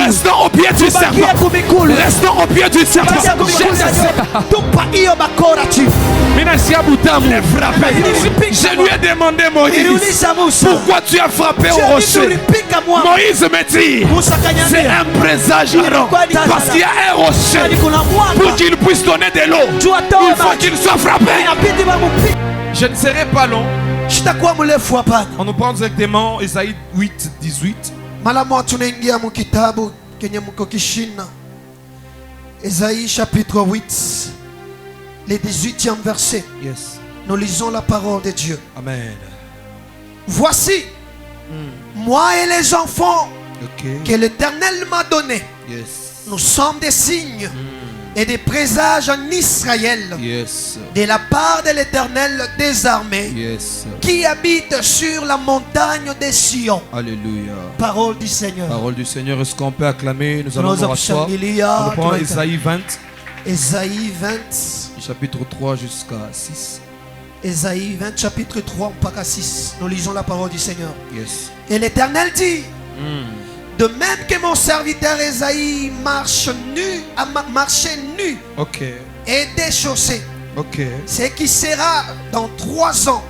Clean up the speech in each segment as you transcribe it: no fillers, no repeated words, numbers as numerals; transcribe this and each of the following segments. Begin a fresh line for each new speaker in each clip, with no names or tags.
Restons au pied du serpent. Restons au pied du serpent. Les frapper. Je lui ai demandé, Moïse, pourquoi tu as frappé au rocher? Moïse me dit, c'est un présage, Aaron, parce qu'il y a un rocher. Pour qu'il puisse donner de l'eau, il faut qu'il soit frappé. Je ne serai pas long. On nous prend directement Ésaïe 8, 18.
Ésaïe chapitre 8, le 18e verset.
Yes.
Nous lisons la parole de Dieu.
Amen.
Voici, moi et les enfants que l'Éternel m'a donnés.
Yes.
Nous sommes des signes et des présages en Israël.
Yes.
De la part de l'Éternel des armées.
Yes.
Qui habite sur la montagne de Sion.
Alléluia.
Parole du Seigneur.
Parole du Seigneur. Est-ce qu'on peut acclamer? Nous allons nous rasseoir. On prend Ésaïe 20.
Ésaïe 20.
Chapitre 3 jusqu'à 6.
Ésaïe 20, chapitre 3 jusqu'à 6. Nous lisons la parole du Seigneur.
Yes.
Et l'Éternel dit, de même que mon serviteur Ésaïe marchait nu et déchaussé, ce qui sera dans 3 ans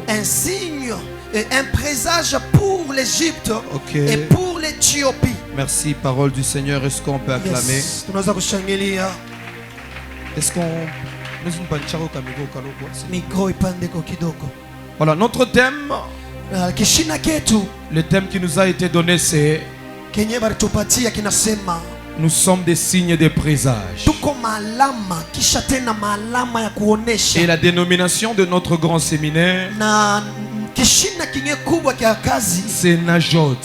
un signe et un présage pour l'Égypte et pour l'Éthiopie.
Merci, parole du Seigneur. Est-ce qu'on peut acclamer? Est-ce qu'on... Voilà, notre thème, le thème qui nous a été donné, c'est nous sommes des signes de présage. Et la dénomination de notre grand séminaire, c'est Najot.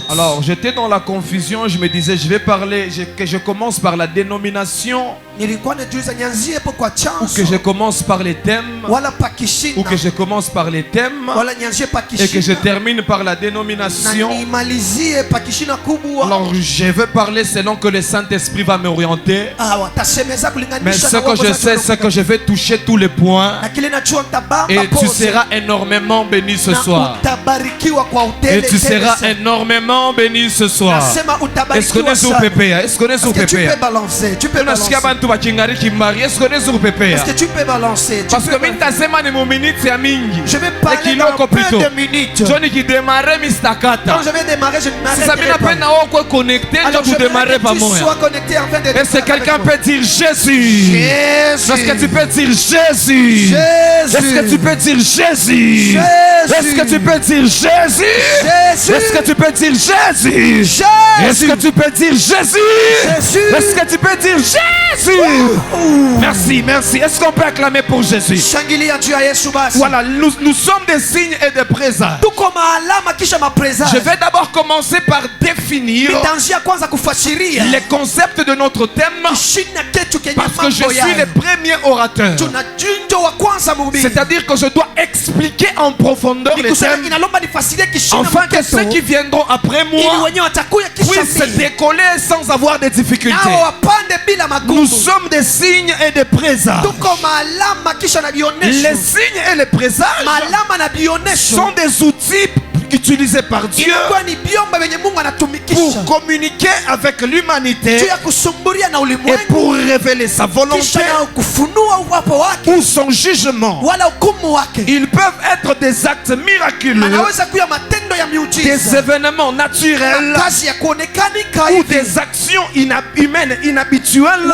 Alors j'étais dans la confusion, je me disais je vais parler, que je commence par la dénomination, ou que je commence par les thèmes, ou que je commence par les thèmes et que je termine par la dénomination. Alors je vais parler selon que le Saint-Esprit va m'orienter. Mais ce que je sais, c'est que je vais toucher tous les points. Et tu seras énormément béni ce soir. Et tu seras énormément béni ce soir. Est-ce qu'on est sur Pépé? Est-ce qu'on est sur Pépé?
Tu peux balancer. Tu peux balancer.
Est-ce qu'on est sur Pépé?
Est-ce que tu peux balancer?
Parce que
je vais parler dans peu de minutes.
Johnny qui démarrait Mistakata.
Quand je vais démarrer, je ne
Si ça
m'arrêterai
vient à peine à quoi connecter,
alors
tu démarrer pas moi. Est-ce que quelqu'un peut dire Jésus? Est-ce que tu peux dire Jésus? Est-ce que tu peux dire Jésus? Est-ce que tu peux dire Jésus? Est-ce que tu peux dire Jésus? Est-ce que tu peux dire Jésus? Est-ce que tu peux dire Jésus? Merci, merci. Est-ce qu'on peut acclamer pour Jésus? Voilà, nous sommes des signes et des présages. Je vais d'abord commencer par définir les concepts de notre thème, parce que je suis le premier orateur. C'est-à-dire que je dois expliquer en profondeur les thèmes, afin que ceux qui viendront après moi puissent se décoller sans avoir de difficultés. Nous sommes des signes et des présages. Les signes et les présages sont des outils utilisés par Dieu pour communiquer avec l'humanité et pour révéler sa volonté ou son jugement. Ils peuvent être des actes miraculeux, des événements naturels ou des actions humaines inhabituelles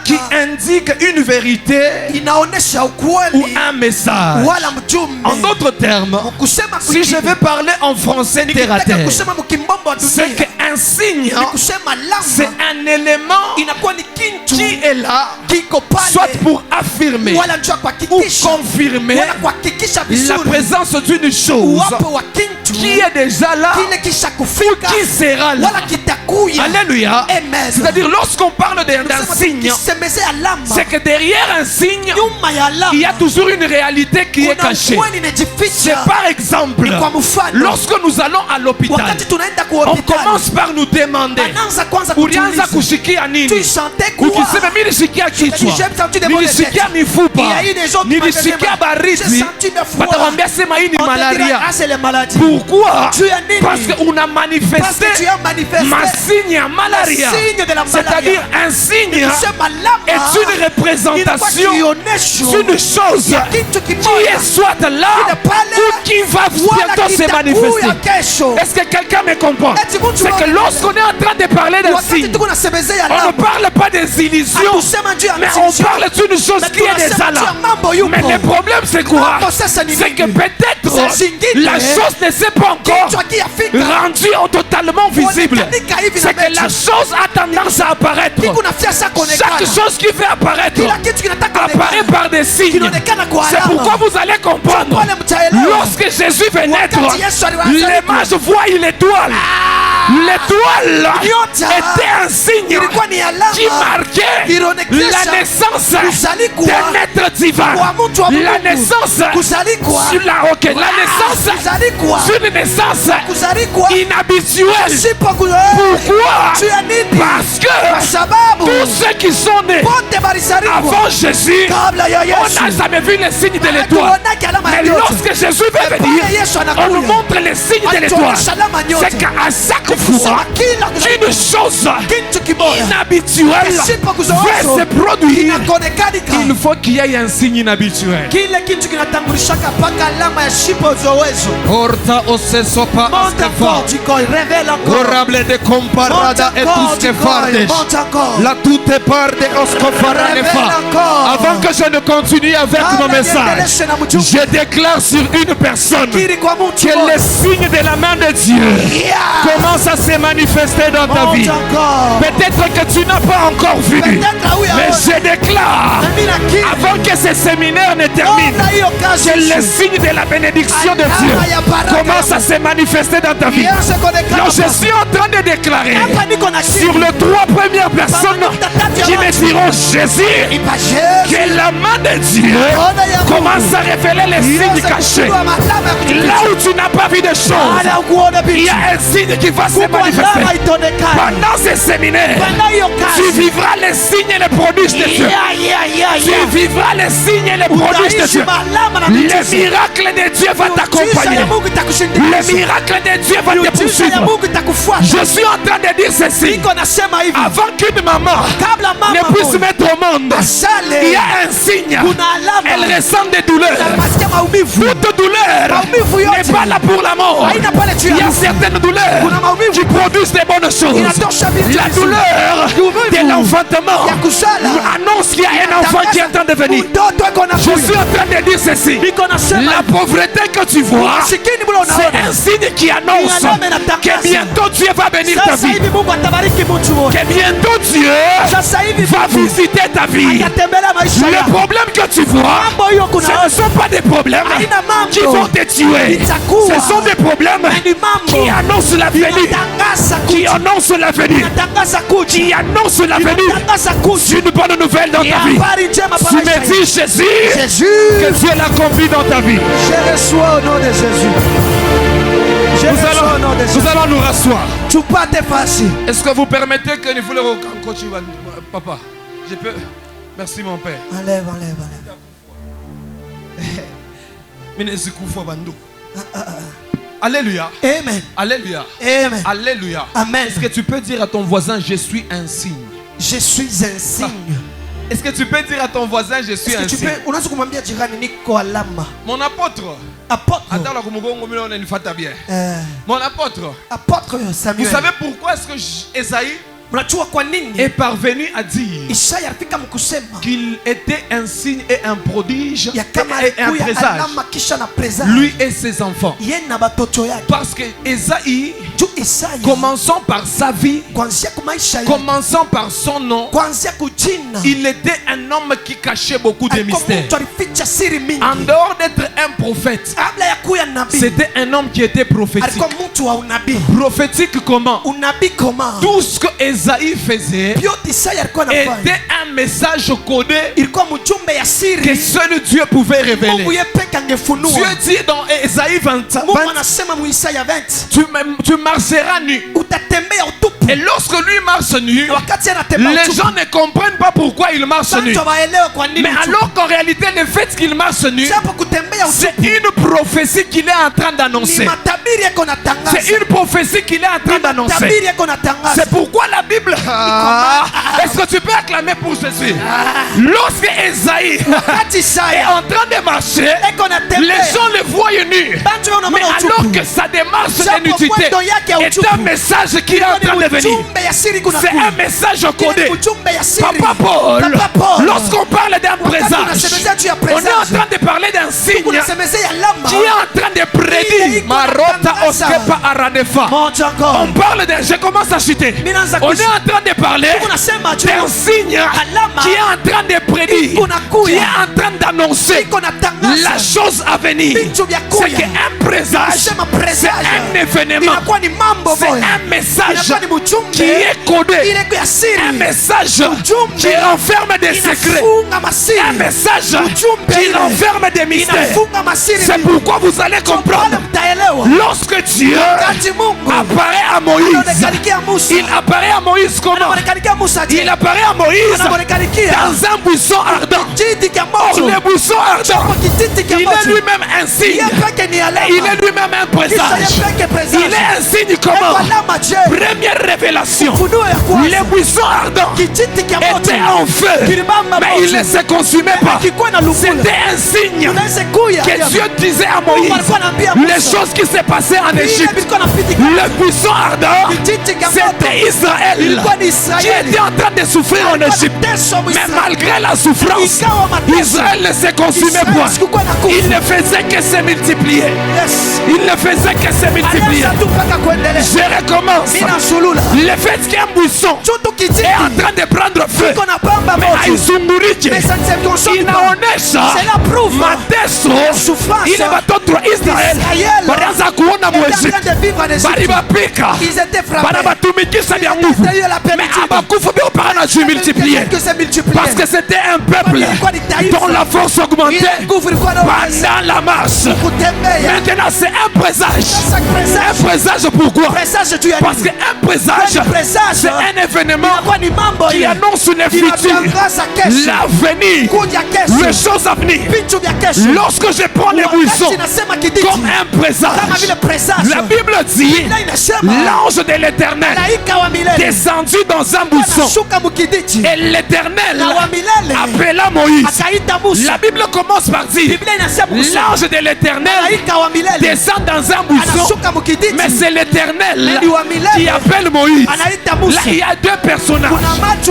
qui indiquent une vérité ou un message. En d'autres termes, si je vais parler en français terre à terre, c'est qu'un signe, c'est un élément qui est là, soit pour affirmer ou confirmer la présence d'une chose qui est déjà là ou qui sera là. Alléluia. C'est-à-dire lorsqu'on parle d'un signe, c'est que derrière un signe, il y a toujours une réalité qui est cachée. C'est par exemple, lorsque nous allons à l'hôpital, on commence par nous demander ulianza kushikia nini, ukisema mimi nishikia kichwa, nilishikia mifupa, nilishikia baridi, watakwambia sema hii ni malaria. Pourquoi? Parce qu'on a manifesté ma signe à malaria. C'est-à-dire un signe est une représentation d'une chose qui est soit là ou qui va bientôt se manifester. Est-ce que quelqu'un me comprend? C'est que lorsqu'on est en train de parler d'un signe, on ne parle pas des illusions, mais on parle d'une chose qui est déjà là. Mais le problème c'est quoi? C'est que peut-être la chose ne s'est pas encore rendue totalement visible. C'est que la chose a tendance à apparaître. Chaque chose qui fait apparaître apparaît par des signes. C'est pourquoi vous allez comprendre. Lorsque Jésus va naître, les mages voient l'étoile. L'étoile était un signe qui marquait la naissance d'un être divin. La naissance d'une naissance inhabituelle. Pourquoi? Parce que tous ceux qui sont nés avant Jésus, on n'a jamais vu les signes de l'étoile. Mais lorsque Jésus va venir, on nous montre les signes de l'étoile. C'est qu'à chaque fois qu'une chose inhabituelle va se produire, il faut qu'il y ait un signe inhabituel. Orta osesopa
révèle encore.
Orable de comparada et tous que fardes. La toute part de oscofarane. Avant que je ne continue avec mon message, je déclare sur une personne que le signe de la main de Dieu commence à se manifester dans ta vie. Peut-être que tu n'as pas encore vu, mais je déclare avant que ce séminaire ne termine que le signe de la bénédiction de Dieu commence à se manifester dans ta vie. Donc je suis en train de déclarer sur les trois premières personnes qui me diront Jésus, que la main de Dieu commence à révéler les signes cachés. Là où tu n'as pas vu de choses, il y a un signe qui va se manifester. Pendant ce séminaire, tu vivras les signes et les prodiges de Dieu. Tu vivras les signes et les prodiges de Dieu. Le miracle de Dieu va t'accompagner. Le miracle de Dieu va te poursuivre. Je suis en train de dire ceci. Avant qu'une maman ne puisse mettre au monde, il y a un signe. Elle ressent des douleurs. Toute douleur n'est pas là pour la mort. Il y a certaines douleurs qui produisent des bonnes choses. La douleur de l'enfantement annonce qu'il y a un enfant qui est en train de venir. Je suis en train de dire ceci. La pauvreté que tu vois, c'est un signe qui annonce que bientôt Dieu va bénir ta vie. Que bientôt Dieu va visiter ta vie. Le problème que tu vois, ce ne sont pas des problèmes qui vont te tuer. Ce sont des problèmes qui annoncent la venue. Qui annoncent la venue. Qui annoncent la venue. C'est une bonne nouvelle dans ta vie. Tu me dis Jésus, que Dieu l'accomplit dans ta vie.
Je reçois au nom de Jésus.
Nous allons nous rasseoir. Est-ce que vous permettez que nous voulons continuer? Papa, je peux. Merci mon père.
Enlève.
Alléluia.
Amen.
Alléluia.
Amen.
Alléluia.
Amen.
Est-ce que tu peux dire à ton voisin, je suis un signe?
Je suis un signe.
Est-ce que tu peux dire à ton voisin, je suis un signe? Mon apôtre. Mon apôtre. Vous savez pourquoi est-ce que Esaïe est parvenu à dire qu'il était un signe et un prodige et un présage, lui et ses enfants. Parce que Esaïe, commençant par sa vie, commençant par son nom, il était un homme qui cachait beaucoup de mystères. En dehors d'être un prophète, c'était un homme qui était prophétique. Prophétique comment? Tout ce que Esaïe faisait était un message codé que seul Dieu pouvait révéler. Dieu dit dans Esaïe 20, tu marcheras nu. Et lorsque lui marche nu, les gens ne comprennent pas pourquoi il marche nu. Mais alors qu'en réalité, le fait qu'il marche nu, c'est une prophétie qu'il est en train d'annoncer. C'est une prophétie qu'il est en train d'annoncer. C'est pourquoi la Bible... Est-ce que tu peux acclamer pour Jésus? Lorsque Esaïe est en train de marcher, les gens le voient nu. Mais alors que sa démarche de nudité est un message qui est en train de venir. C'est un message codé. Papa Paul, lorsqu'on parle d'un présage, on est en train de parler d'un signe qui est en train de prédire. On parle d'un... Je commence à chuter. On est en train de parler d'un signe qui est en train de prédire, qui est en train d'annoncer la chose à venir. C'est qu'un présage, c'est un événement, c'est un message qui est codé, un message qui renferme des secrets, un message qui renferme des mystères. C'est pourquoi vous allez comprendre, lorsque Dieu apparaît à Moïse, il apparaît à Moïse comment? Il apparaît à Moïse dans un buisson ardent. Or le buisson ardent, il est lui-même un signe, il est lui-même un présage. Il est un signe comment? Première révélation, les buissons ardents étaient en feu, mais ils ne se consumaient pas. C'était un signe que Dieu disait à Moïse les choses qui se passaient en Égypte. Le buisson ardent, c'était Israël qui était en train de souffrir en Égypte. Mais malgré la souffrance, Israël ne se consumait pas. Il ne faisait que se multiplier. Il ne faisait que se multiplier. Je recommence. Le fait qu'un buisson est en train de prendre feu, mais haizungurike inaonesha mateso ile watoto wa Israeli walianza kuona Mwegypti, walibapika, wanabatumikisha vya nguvu, mais abakufu bio parana multiplier parce que c'était un peuple dont la force augmentait pendant la marche. Maintenant c'est un présage. Un présage pourquoi? Parce qu'un présage, c'est un événement qui annonce le futur, l'avenir, les choses à venir. Lorsque je prends les buissons comme un présage, la Bible dit l'ange de l'Éternel descendu dans un buisson et l'Éternel appela Moïse. La Bible commence par dire l'ange de l'Éternel descend dans un buisson, mais c'est l'Éternel qui appelle Moïse. Là il y a deux personnages.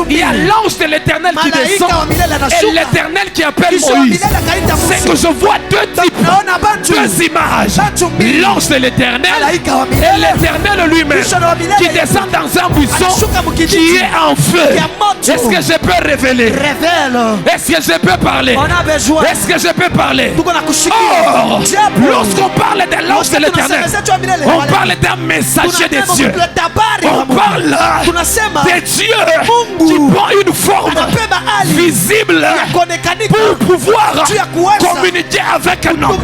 Il y a l'ange de l'Éternel qui descend et l'Éternel qui appelle Moïse. C'est que je vois deux types, deux images. L'ange de l'Éternel et l'Éternel lui-même qui descend dans un buisson qui est en feu. Est-ce que je peux révéler? Est-ce que je peux parler? Est-ce que je peux parler? Oh, lorsqu'on parle de l'ange de l'Éternel, on parle d'un messager de Dieu. On parle de Dieu qui prend une forme visible pour pouvoir communiquer avec un homme.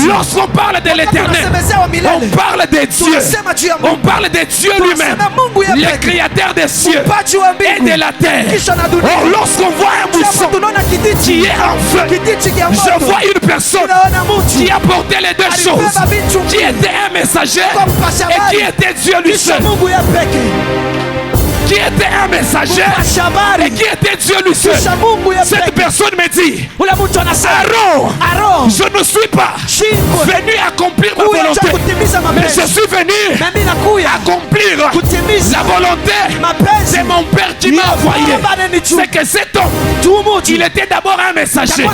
Lorsqu'on parle de l'Éternel, on parle de Dieu. On parle de Dieu lui-même, le créateur des cieux et de la terre. Or, lorsqu'on voit un buisson qui est en feu, je vois une personne qui a porté les deux choses, qui était un messager et qui était Dieu lui seul. Qui était un messager et qui était Dieu lui seul. Cette personne me dit Aaron, je ne suis pas venu accomplir ma volonté, mais je suis venu accomplir accomplir la volonté de mon Père qui m'a envoyé. C'est que cet homme, il était d'abord un messager.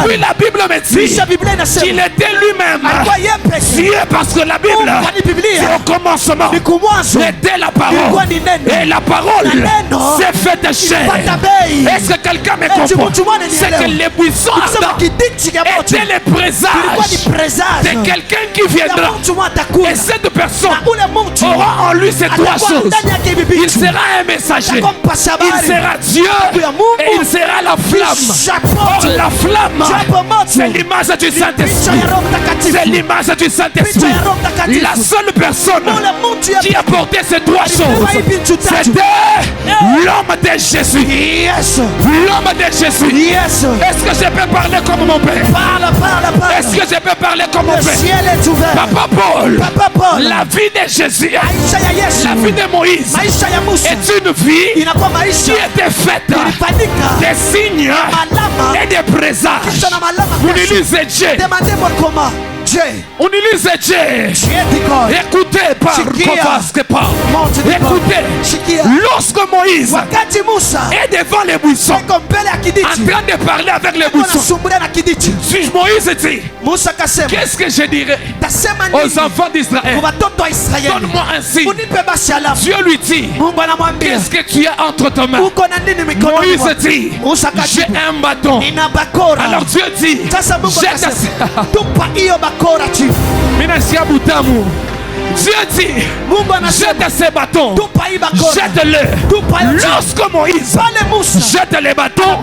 Puis la Bible me dit qu'il était lui-même Dieu, parce que la Bible, c'est au commencement était la parole. Et la parole s'est faite chair. Est-ce que quelqu'un me comprend? C'est que les buissons ardents étaient les présages de quelqu'un qui viendra. Et cette personne aura en lui ces trois choses. Il sera un messager, il sera Dieu et il sera la flamme. Or la flamme, c'est l'image du Saint-Esprit. C'est l'image du Saint-Esprit. La seule personne qui a porté ces trois choses, c'était l'homme de Jésus. L'homme de Jésus. Est-ce que je peux parler comme mon Père? Est-ce que je peux parler comme mon Père? Papa Paul, la vie de Jésus, la vie de Moïse est une vie qui était faite des signes et des présages. Vous lisez Dieu. On utilise Dieu. Écoutez par écoutez. Lorsque Moïse est devant les buissons, en train de parler avec les buissons, si Moïse dit, qu'est-ce que je dirais aux enfants d'Israël? Donne-moi un signe. Dieu lui dit, qu'est-ce que tu as entre tes mains? Moïse dit, j'ai un bâton. Alors Dieu dit, jette Dieu dit, jette ces bâtons, jette-le. Lorsque Moïse jette les bâtons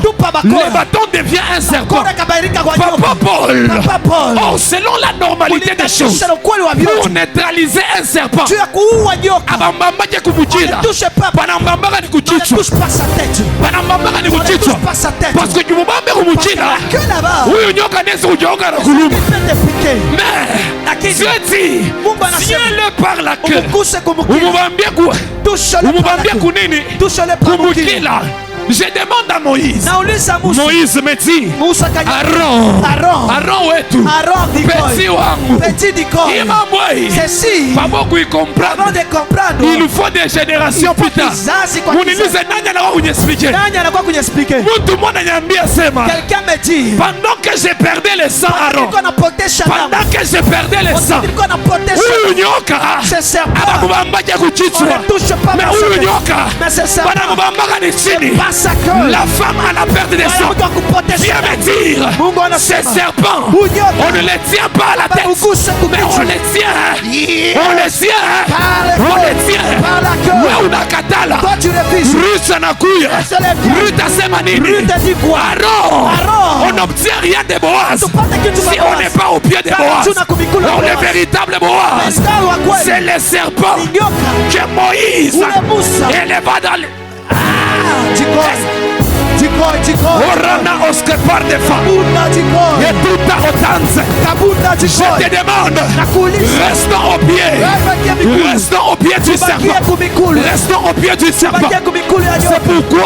devient un serpent. Papa Paul, oh, selon la normalité des choses, pour neutraliser un serpent, parce que tu mais Dieu dit, tiens-le par la queue. Je demande à Moïse. Moïse me dit, Aaron où es-tu? Petit wangu. Il m'a envoyé. Pas beaucoup y comprendre. Il faut des générations plus tard. Quelqu'un me dit, pendant que je perdais le sang Aaron, pendant que je perdais le sang, la femme à la perte de sang vient me dire, ces serpents, on ne les tient pas à la tête, mais on les tient, on les tient, on les tient. Ruth anakuya, Ruth asema nini? Aaron, on n'obtient rien de Boaz si on n'est pas au pied de Boaz. Donc le véritable Boaz, c'est le serpent que Moïse éleva dans le... Orana Oscar par des femmes et tout à autant. Je te demande, restons au pied. Restons au pied du serpent. Restons au pied du serpent. C'est pourquoi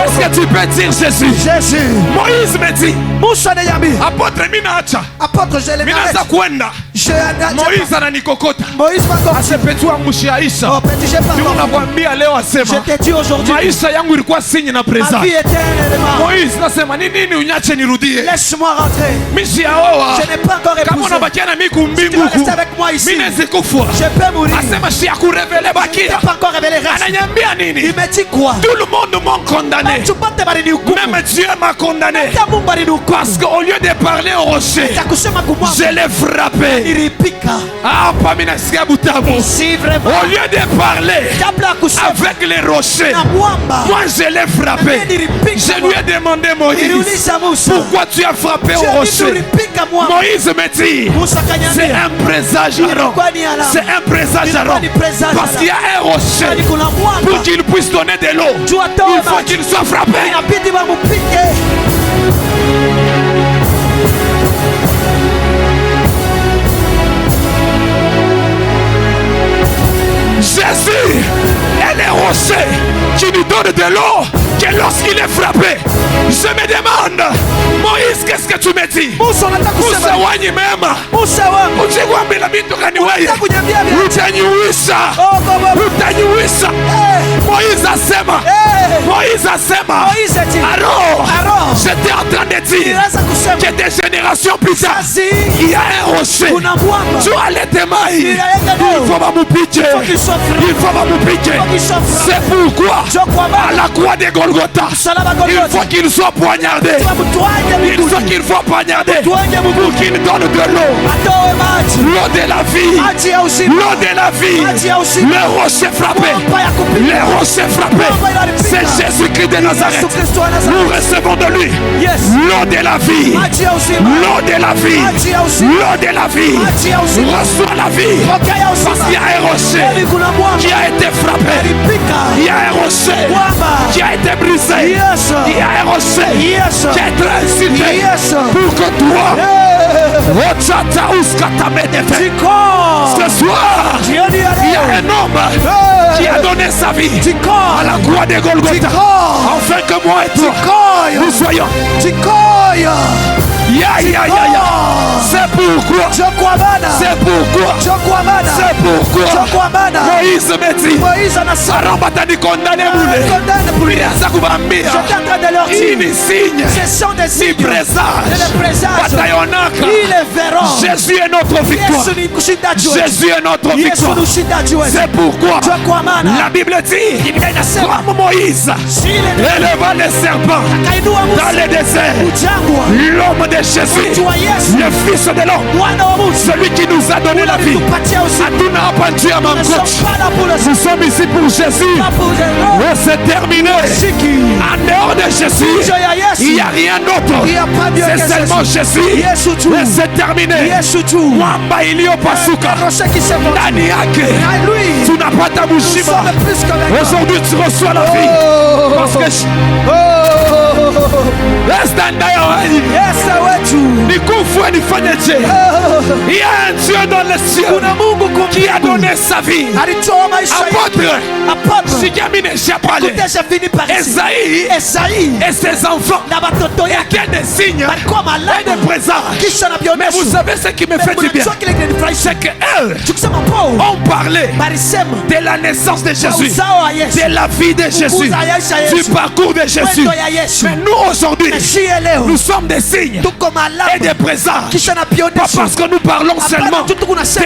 est-ce que tu peux dire Jésus? Moïse me dit, apôtre Minacha, Minaza kwenda Moïse ananikokota asepetua mushiaisha. Unamwambia leo asema maisha yangu ilikuwa sinyi na present. Moïse nasema nini unyache nirudie? Mimi siaoa. Kama unabakia na mimi kumbingu huku, mimi nazikufa. Asema si akurevele bakia. Ananyambia nini? Tout le monde m'a condamné. Même Dieu m'a condamné. Parce qu'au lieu de parler au rocher, je l'ai frappé. Ah, pas minasikia butamu. Au lieu de parler avec les rochers, moi je l'ai frappé. Je lui ai demandé, Moïse, pourquoi tu as frappé au rocher? Moïse me dit, c'est un présage Aaron. C'est un présage Aaron. Parce qu'il y a un rocher. Pour qu'il puisse donner de l'eau, il faut qu'il soit frappé. Jésus est le rocher. qui nous donne de l'eau, que lorsqu'il est frappé, je me demande, Moïse, qu'est-ce que tu me dis? Musa wanyi mema, ujiwambila bintu gani wewe? Utanyuisha. Moïse asema, alors, j'étais en train de dire que des générations plus tard, il y a un rocher. Tu allais te mailler. Il faut pas me piquer. C'est pourquoi, à la croix de Golgotha, il faut qu'il soit poignardé. Il faut qu'il soit poignardé pour qu'il donne de l'eau. L'eau de la vie. L'eau de la vie. Le rocher frappé. Le rocher frappé. C'est Jésus-Christ de Nazareth. Nous recevons de lui l'eau de la vie. L'eau de la vie. L'eau de la vie. Reçois la vie. Parce qu'il y a un rocher qui a été frappé. Il y a un rocher qui a été brisé. Il y a un rocher qui a été incité pour que toi, ce soir, il y a un homme qui a donné sa vie à la croix de Golgotha, afin que moi et toi, nous soyons. C'est pourquoi Moïse me dit, Arabatani condamné il signe, il présage, Jésus est notre victoire. Jésus est notre victoire. C'est pourquoi la Bible dit, comme Moïse éleva les serpents dans le désert, l'homme de Jésus, le fils de l'homme, celui qui nous a donné la vie, nous sommes ici pour Jésus. Et c'est terminé. En dehors de Jésus, il n'y a rien d'autre. C'est seulement Jésus. Et c'est terminé. Wamba ilio pasuka. Ndani yake tunapata mshima. Aujourd'hui tu reçois la vie. Parce que il y a un Dieu dans les cieux qui a donné sa vie. Apôtre Esaïe et ses enfants étaient des signes et des présages. Mais vous savez ce qui me fait du bien, c'est qu'eux ont parlé de la naissance de Jésus, de la vie de Jésus, du parcours de Jésus. Mais nous aujourd'hui, nous sommes des signes et des présages. Pas parce que nous parlons seulement de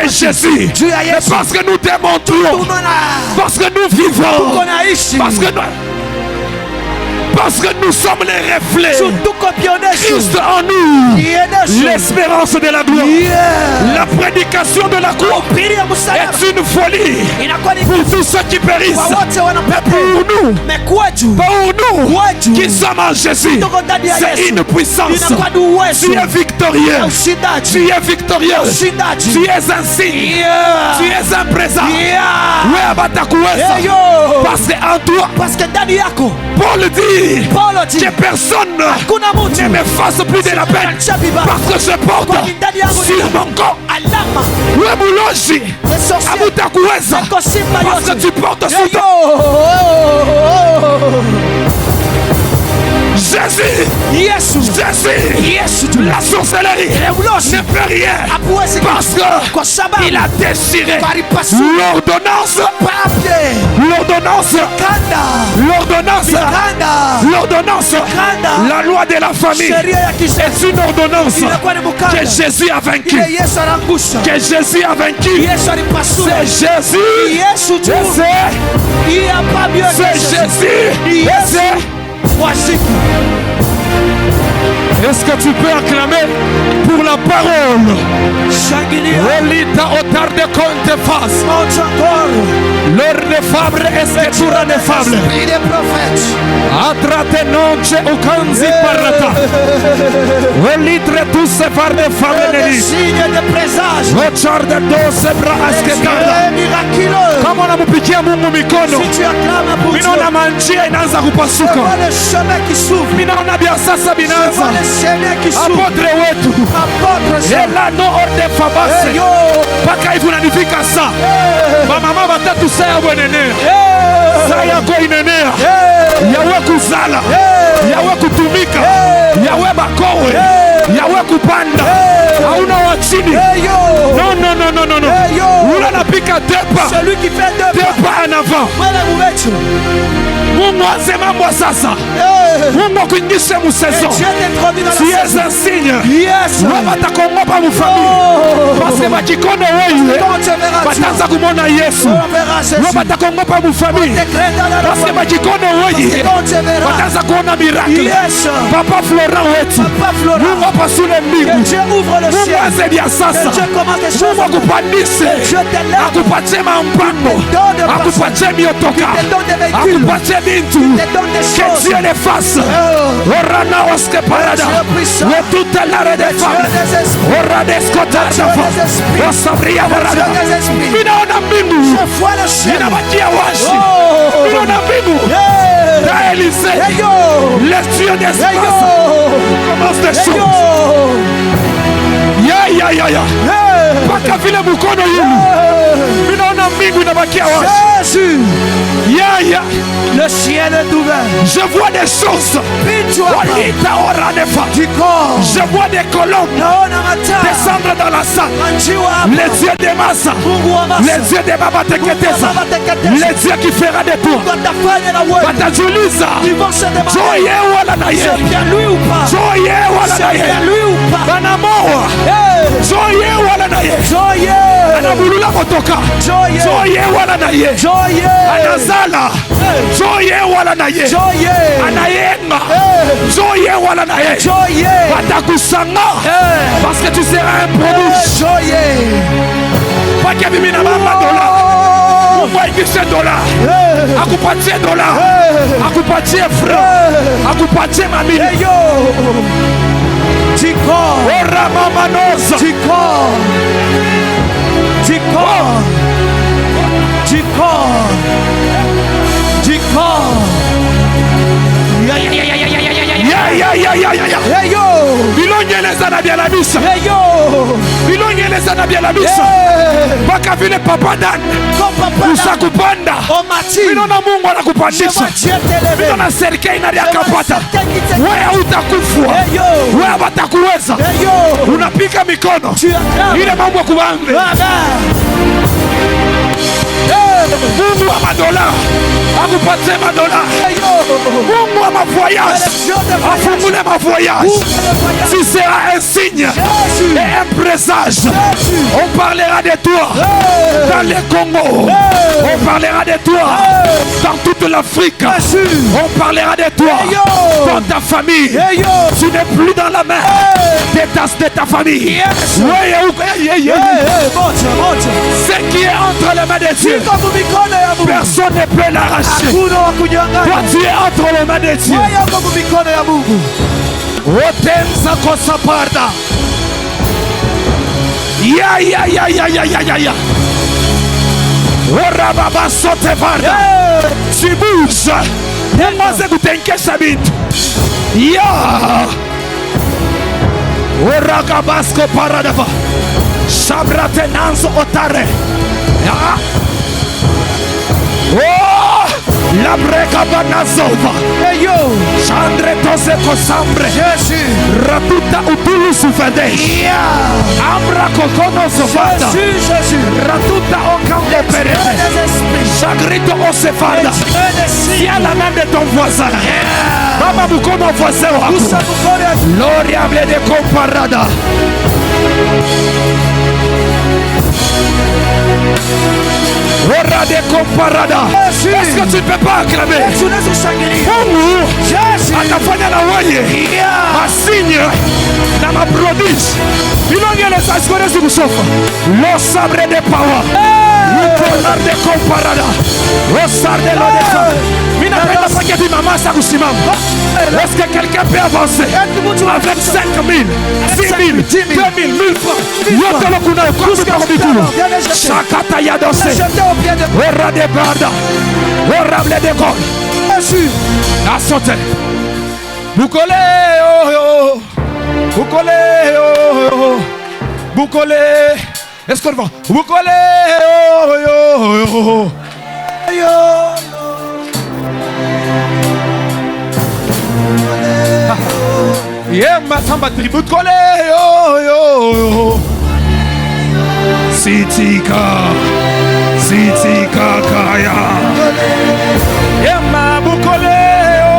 Jésus, mais parce que nous démontrons, parce que nous vivons, parce que nous sommes les reflets. Christ en nous, l'espérance de la gloire. La prédication de la croix est une folie pour tous ceux qui périssent. Mais pour nous qui sommes en Jésus, c'est une puissance. Tu es victorieux. Tu es victorieux. Tu es un signe. Tu es un présent. Parce qu'en toi, Paul dit que personne ne me fasse plus de la peine, parce que je porte sur mon corps le boulogi Abutakuweza, parce que tu portes sur toi Jésus, la sorcellerie ne peut rien, parce qu'il a déchiré l'ordonnance, la loi de la famille est une ordonnance que Jésus a vaincu. C'est Jésus. Est-ce que tu peux acclamer pour la parole? Relita otar de conte face. L'heure de fable est que tu rends fable. Atrate nonce o kanzi parata. Relitre tu se far de fable neli. Ochar de doce bra asketanda. Kama unamupikia Mungu mikono, minaona manjia inaanza kupasuka. Minaona biasasa binaanza. Apotre wetu ela no orde fabase paka hivi unanifika saa Mama batatu saya bwenene. Saya ko inenea. Yawe kuzala. Yawe kutumika. Yawe bakowe. Yawe kupanda. Hauna wa chini. Non, non, non, non, non, non. Ula napika depa.
Celui qui fait deux
Depa en avant. Mungu asema mambo sasa. Mungu akuingishe mu saison. Tu es un signe. Wewe batakongopa mu famille. Parce que bakikone wewe. Batanza kumona Yesu. Wewe batakongopa mu famille. Parce que bakikone wewe. Batanza kuona miracle. Papa Florent wetu. Mungu apasule mbingu. Mungu azebia sasa. Mungu akupandishe. Akupatie mampango. Akupatie miotoka. Akupatie bintu. Que Dieu les fasse. Orana oske parada. O toute l'arrêt des femmes. Oradesco tachafa. O sabria parada. Minaona mbingu. Inabakia washi. Minaona mbingu. Da Élysée. Les dieux d'espace. Commence des choses. Ya ya ya. Paka vile mkono yenu. Minaona mbingu inabakia washi. Ya ya.
Le ciel est ouvert.
Je vois des choses. Je vois des colombes descendre dans la salle. Les yeux de Massa. Les yeux de Baba Teketesa. Les yeux qui fera des tours. Batajuliza. Joye wala na ye. Joye wala na ye. Banamoa. Joye wala na ye. Anabulula motoka. Joye wala na ye. Anazala. Joye wala na ye. Anayenga. Joye wala na ye. Batakusanga. Parce que tu seras un prodige. Pas qu'il y a mis na mama dollar. On va ingisser dollar. Akupatie dollar. Akupatie franc. Akupatie mami. Tiko. Ora mama noza. Tiko. Tiko. Tiko. Tiko. Hey yo. Bilonyeleza na bien la misa. Hey yo. Bilonyeleza na bien la misa. Baka vile papa Dan. Usakupanda. Bilona Mungu anakupandisha. Bilona serikali inakapata. Wewe utakufa. Wewe batakuweza. Unapiga mikono. Ile mambo kubange. Mungu wa madola. Akupatie madola. Mungu wa mavoyage. Afungule mavoyage. Tu seras un signe et un présage. On parlera de toi dans le Congo. On parlera de toi dans toute l'Afrique. On parlera de toi dans ta famille. Tu n'es plus dans la main de ta famille. Ce qui est entre les mains de Dieu, personne ne peut l'arracher. Toi, tu es entre les mains de Dieu. Otenza kosaparda. Ya. Ora baba sote varda. Tu bouges. Et moi c'est kutenke sabit. Ya. Ora kabasko paradava. Shabrate nanzo otare. Ya. Oh! La breka banazova. Hey yo! Chandre tose kosambre. Jésus! Ratuta utulu sufede. Yeah! Ambra kokono sofada. Jésus! Ratuta okambo perete. Chagrito osefada. Tiens la main de ton voisin. Baba mukono voisin wako. L'oriable de comparada. Ora de comparada. Est-ce que tu ne peux pas acclamer? Mungu atafanya na wewe masinya na maprodige. Bilonyeleza sikorezi kusofa. Lo sabre de power. Upolar de comparada. Rosar de lo de femme. Mina penda paketi mamasa kusimama. Est-ce que quelqu'un peut avancer avec 5 000, 6 000, 2 000, 1000 francs? Yote lo kuna kwa kubitulu. Shakata ya dose. Ora de barda. Ora ble de gol. Jésus. La sauté. Bukole oh. Bukole oh. Bukole. Est-ce qu'on va? Bukole oh. Yema samba tribut kole yo yo Sitika kaya Yema bukole yo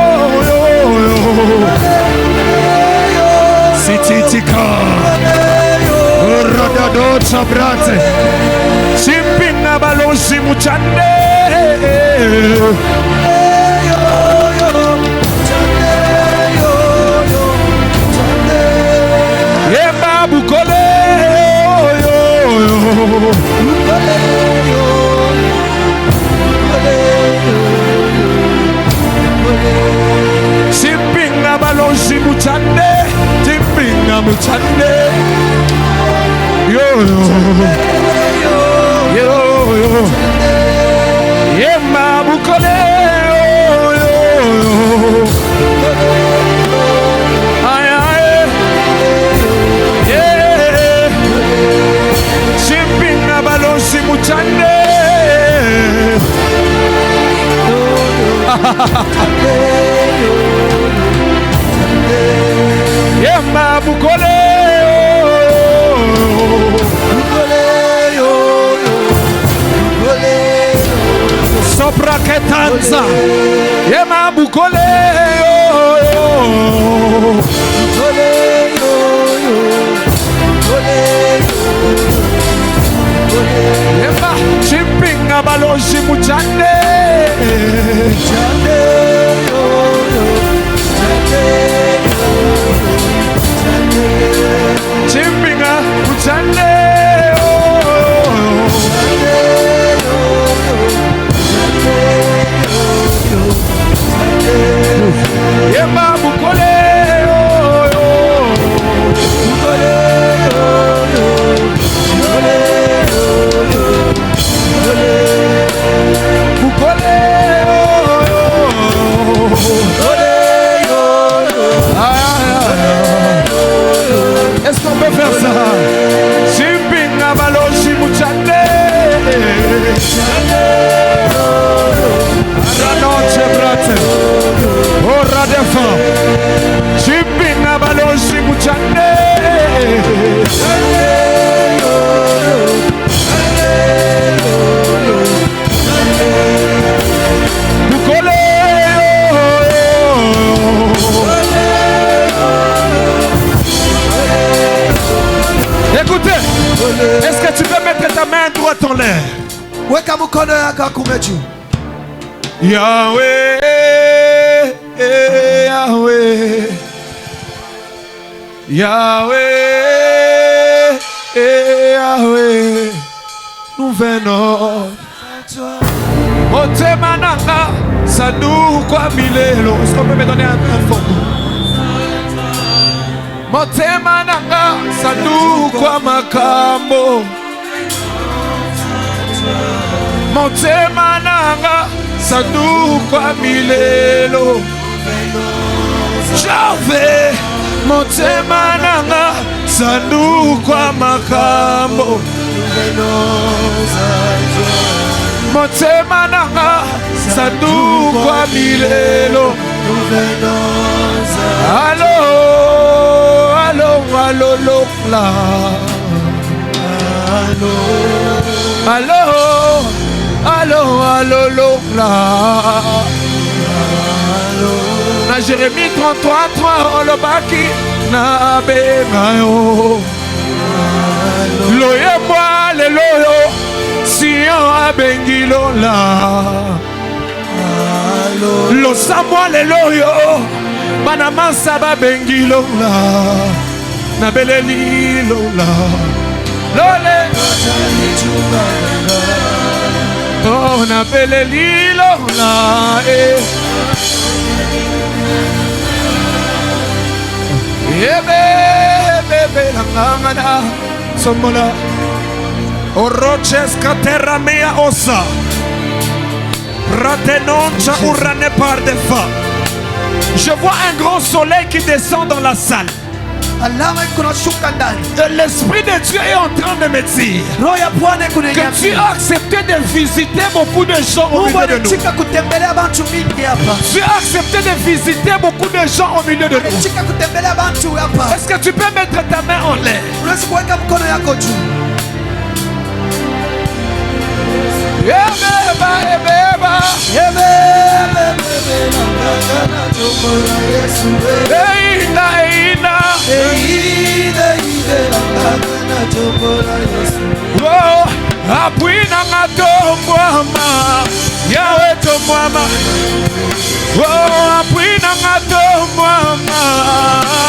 yo Sitika Radado chabrate Chimpinga baloshi muchande Yema bukole yo yo Chimpinga baloshi muchande Chimpinga muchande Yo yo yo yo Yema bukole yo yo ay ay yeah Chimpinga baloshi muchande Yema bukole Sopra ketanza Yema bukole Yema chimpinga baloshi muchande Chimpinga muchande Yema bukole Est-ce qu'on peut faire ça? Chimpinga baloshi muchande Ranoche brate Oh radefa Chimpinga baloshi muchande Bukole Écoutez, est-ce que tu peux mettre ta main droite en l'air? Yahweh, Yahweh, Yahweh, Yahweh, nous venons. Motemananga, ça nous quoi milelo. Est-ce qu'on peut me donner un fond? Motemananga, ça nous quoi makambo. Motemananga, ça nous quoi milelo. J'avais Motemananga, ça nous quoi makambo. Motemananga, ça nous quoi milelo. Allô, allô, allô, là. Allô, allô, allô, là. Na Jérémie 33, 3, le baki na benayo. Loye moi le loyo, si on a bengilo la. Lo samwa le loyo, banama saba bengilo la. Na beleli lola. Lole. Oh na beleli lola. Bebe la ngana somola oroches katera mea osa ratenoncha urane par de fa. Je vois un grand soleil qui descend dans la salle. Et l'Esprit de Dieu est en train de me dire que tu as accepté de visiter beaucoup de gens au milieu de nous. Tu as accepté de visiter beaucoup de gens au milieu de nous. Est-ce que tu peux mettre ta main en l'air? Apui nanga to mwama Yahweh to mwama apui nanga to mwama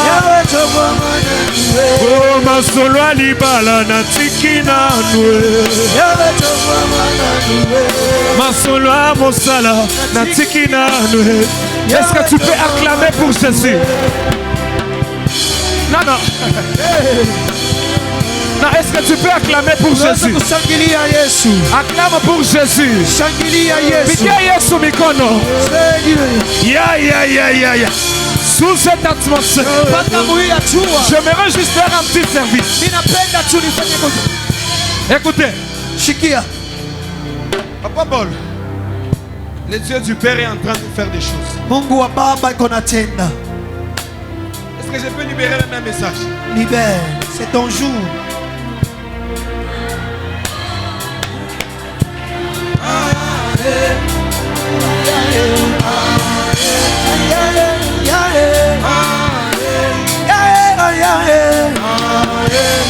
Yahweh to mwama masolo alibala na tiki na nwe Yahweh to mwama masolo amosala na tiki na nwe. Est-ce que tu peux acclamer pour Jésus? Non, non. Non, est-ce que tu peux acclamer pour Jésus? Acclame pour Jésus. Piquez Yesu mikono. Ya. Sous cette atmosphère, j'aimerais juste faire un petit service. Écoutez.
Shikia.
Papa Bol, le Dieu du Père est en train de faire des choses.
Mungu wa Baba iko natenda.
Est-ce que je peux libérer le même message?
Libère, c'est ton jour.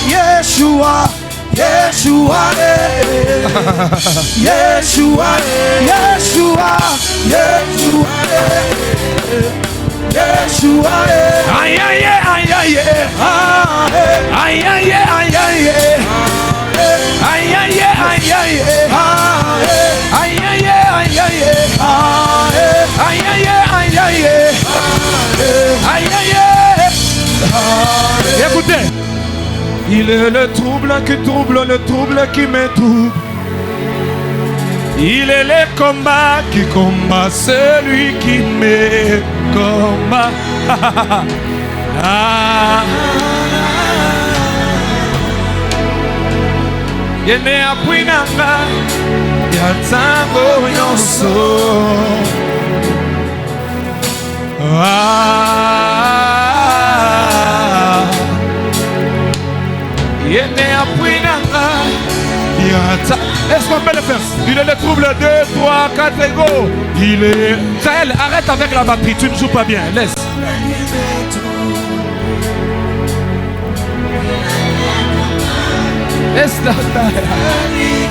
Yeshua, Yeshua, Yeshua, Yeshua, Yeshua, Yeshua,
aïe aïe aïe aïe aïe aïe aïe aïe aïe aïe aïe aïe aïe écoutez, il est le trouble qui me trouble. Il est le combat qui combat celui qui me combat. Yene apui nanga yatango nyonso. Yene apui nanga yatango. Est-ce qu'on peut le faire? Il est le trouble 2, 3, 4 et go. Il est... Jaël, arrête avec la batterie, tu ne joues pas bien, laisse. Esther,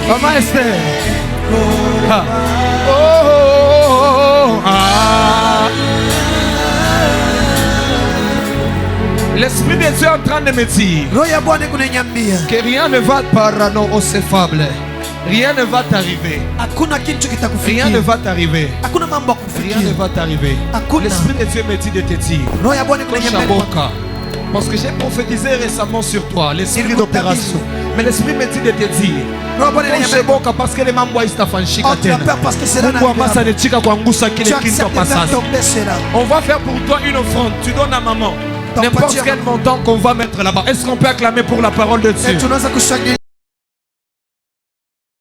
maman Esther. Ah. L'Esprit de Dieu est en train de me dire que rien ne va parano-océphable. Rien ne va t'arriver. Rien ne va t'arriver. Rien ne va t'arriver. L'Esprit de Dieu me dit de te dire parce que j'ai prophétisé récemment sur toi, l'esprit d'opération. Mais l'Esprit me dit de te dire parce que les mambois on va faire pour toi une offrande. Tu donnes à maman n'importe quel montant qu'on va mettre là-bas. Est-ce qu'on peut acclamer pour la parole de Dieu?